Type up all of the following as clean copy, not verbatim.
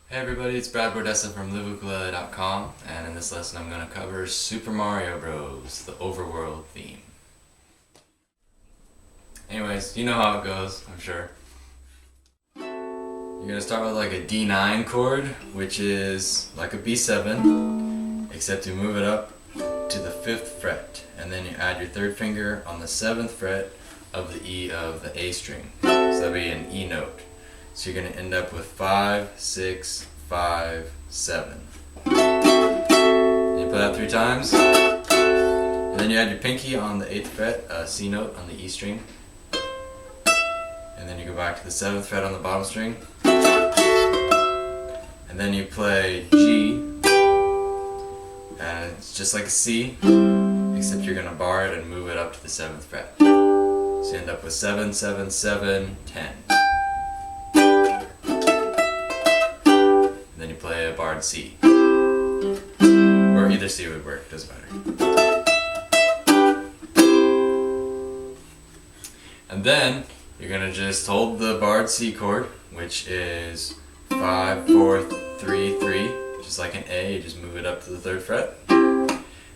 Hey everybody, it's Brad Bordessa from Ukulele.com, and in this lesson I'm going to cover Super Mario Bros., the Overworld theme. Anyways, you know how it goes, I'm sure. You're going to start with like a D9 chord, which is like a B7, except you move it up to the 5th fret, and then you add your 3rd finger on the 7th fret of the E of the A string. So that'll be an E note. So you're going to end up with 5, 6, 5, 7. And you play that 3 times. And then you add your pinky on the 8th fret, C note on the E string. And then you go back to the 7th fret on the bottom string. And then you play G. And it's just like a C, except you're going to bar it and move it up to the 7th fret. So you end up with 7, 7, 7, 10. Then you play a barred C. Or either C would work, doesn't matter. And then you're going to just hold the barred C chord, which is 5, 4, 3, 3, just like an A, you just move it up to the 3rd fret.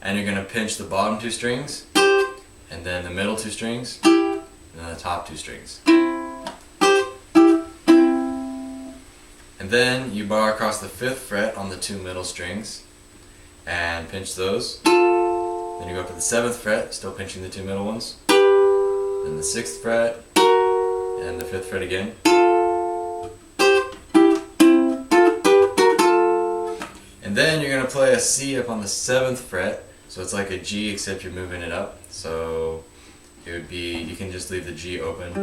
And you're going to pinch the bottom 2 strings, and then the middle 2 strings, and then the top 2 strings. And then you bar across the 5th fret on the 2 middle strings and pinch those. Then you go up to the 7th fret, still pinching the 2 middle ones. Then the 6th fret and the 5th fret again. And then you're going to play a C up on the 7th fret. So it's like a G except you're moving it up. So it would be, you can just leave the G open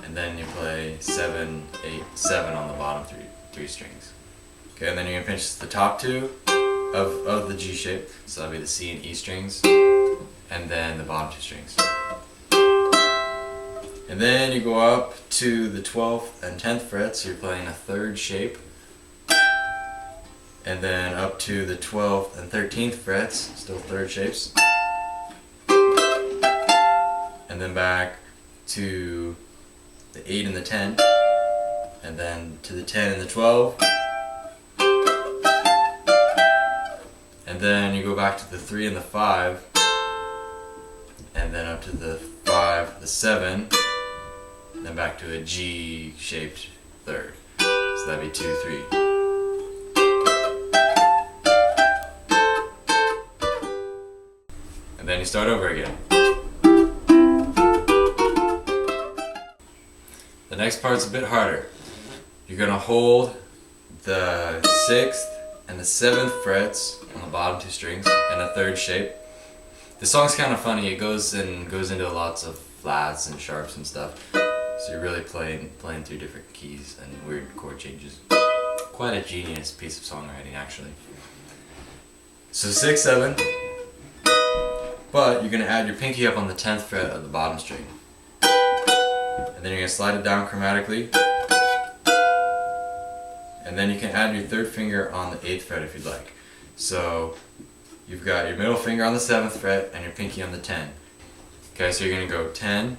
and then you play 7, 8, 7 on the bottom 3 strings. Okay, and then you're going to pinch the top 2 of the G shape, so that'll be the C and E strings, and then the bottom 2 strings. And then you go up to the 12th and 10th frets, so you're playing a 3rd shape, and then up to the 12th and 13th frets, still 3rd shapes, and then back to the 8 and the 10, and then to the 10 and the 12, and then you go back to the 3 and the 5, and then up to the 5, the 7, and then back to a G-shaped 3rd. So that'd be 2, 3. And then you start over again. The next part's a bit harder. You're going to hold the 6th and the 7th frets on the bottom 2 strings in a 3rd shape. The song's kind of funny. It goes into lots of flats and sharps and stuff. So you're really playing through different keys and weird chord changes. Quite a genius piece of songwriting, actually. So 6, 7, but you're going to add your pinky up on the 10th fret of the bottom string. And then you're going to slide it down chromatically. And then you can add your 3rd finger on the 8th fret if you'd like. So you've got your middle finger on the 7th fret and your pinky on the 10. Okay, so you're going to go 10,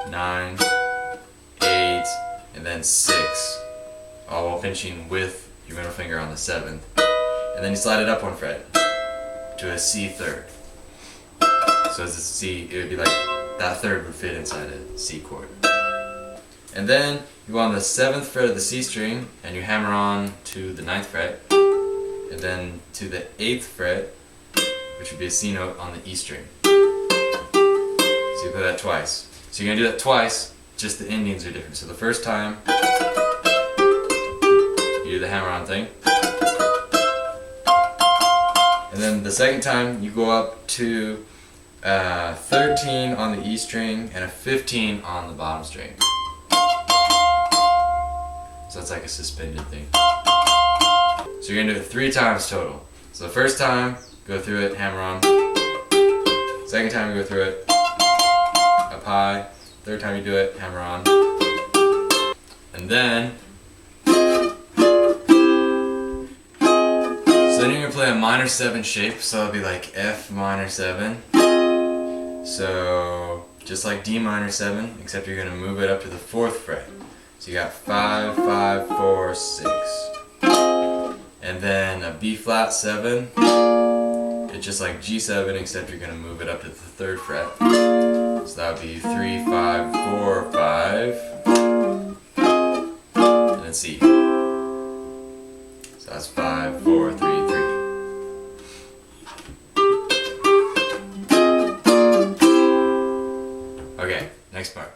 9, 8, and then 6, all while pinching with your middle finger on the 7th. And then you slide it up 1 fret to a C 3rd. So as a C, it would be like that 3rd would fit inside a C chord. And then you go on the 7th fret of the C string and you hammer on to the 9th fret, and then to the 8th fret, which would be a C note on the E string. So you play that twice. So you're going to do that twice, just the endings are different. So the first time, you do the hammer on thing. And then the second time, you go up to 13 on the E string and a 15 on the bottom string. So that's like a suspended thing. So you're going to do it 3 times total. So the first time, go through it, hammer on. Second time you go through it, up high. Third time you do it, hammer on. And then, so then you're going to play a minor 7 shape, so it'll be like F minor 7. So just like D minor 7, except you're going to move it up to the 4th fret. So you got 5, 5, 4, 6. and then a B flat 7. It's just like G7 except you're going to move it up to the 3rd fret. So that would be 3, 5, 4, 5, and then C. So that's 5, 4, 3, 3. Okay, next part.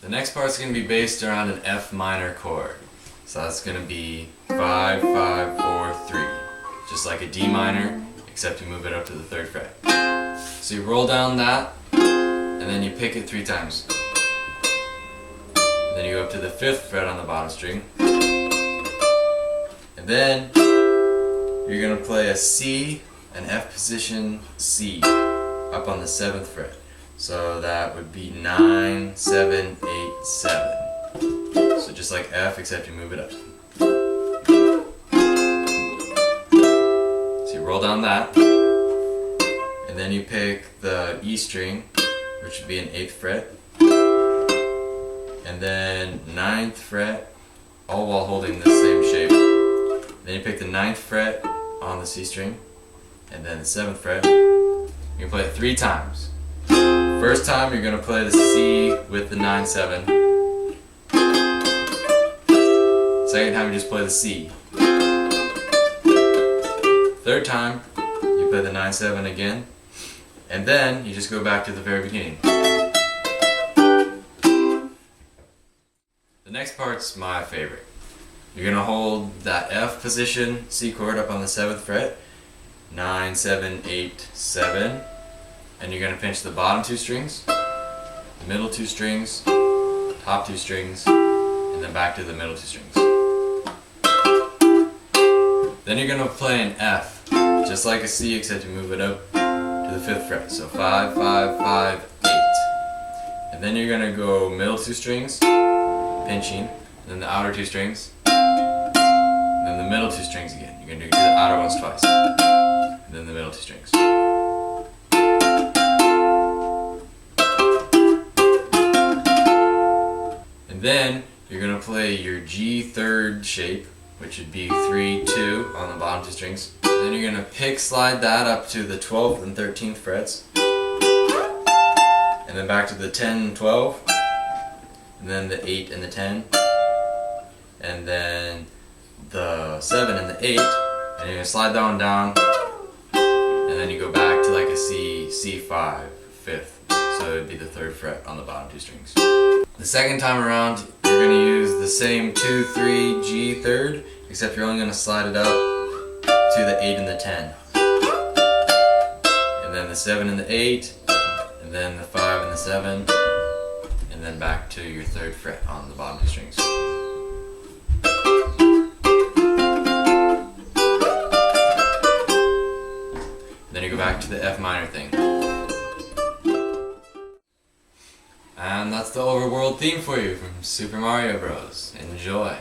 The next part is going to be based around an F minor chord. So that's going to be 5, 5, 4, 3. Just like a D minor, except you move it up to the 3rd fret. So you roll down that, and then you pick it 3 times. And then you go up to the 5th fret on the bottom string. And then you're going to play a C, an F position C, up on the 7th fret. So that would be 9, 7, 8, 7. So just like F, except you move it up. So you roll down that, and then you pick the E string, which would be an 8th fret, and then 9th fret, all while holding the same shape. Then you pick the 9th fret on the C string, and then the 7th fret. You can play it 3 times. First time you're going to play the C with the 9, 7. Second time you just play the C. Third time you play the 9, 7 again. And then you just go back to the very beginning. The next part's my favorite. You're going to hold that F position C chord up on the 7th fret. 9, 7, 8, 7. And you're going to pinch the bottom 2 strings, the middle 2 strings, top 2 strings, and then back to the middle 2 strings. Then you're going to play an F, just like a C except you move it up to the 5th fret. So 5, 5, 5, 8. And then you're going to go middle 2 strings, pinching, and then the outer 2 strings, and then the middle 2 strings again. You're going to do the outer ones twice, and then the middle 2 strings. Then you're going to play your G 3rd shape, which would be 3, 2 on the bottom 2 strings. And then you're going to pick slide that up to the 12th and 13th frets. And then back to the 10 and 12. And then the 8 and the 10. And then the 7 and the 8. And you're going to slide that one down. And then you go back to like a C, C5, 5th. So it would be the 3rd fret on the bottom 2 strings. The second time around, you're going to use the same 2, 3, G 3rd, except you're only going to slide it up to the 8 and the 10. And then the 7 and the 8, and then the 5 and the 7, and then back to your 3rd fret on the bottom 2 strings. Then you go back to the F minor thing. And that's the Overworld theme for you from Super Mario Bros. Enjoy!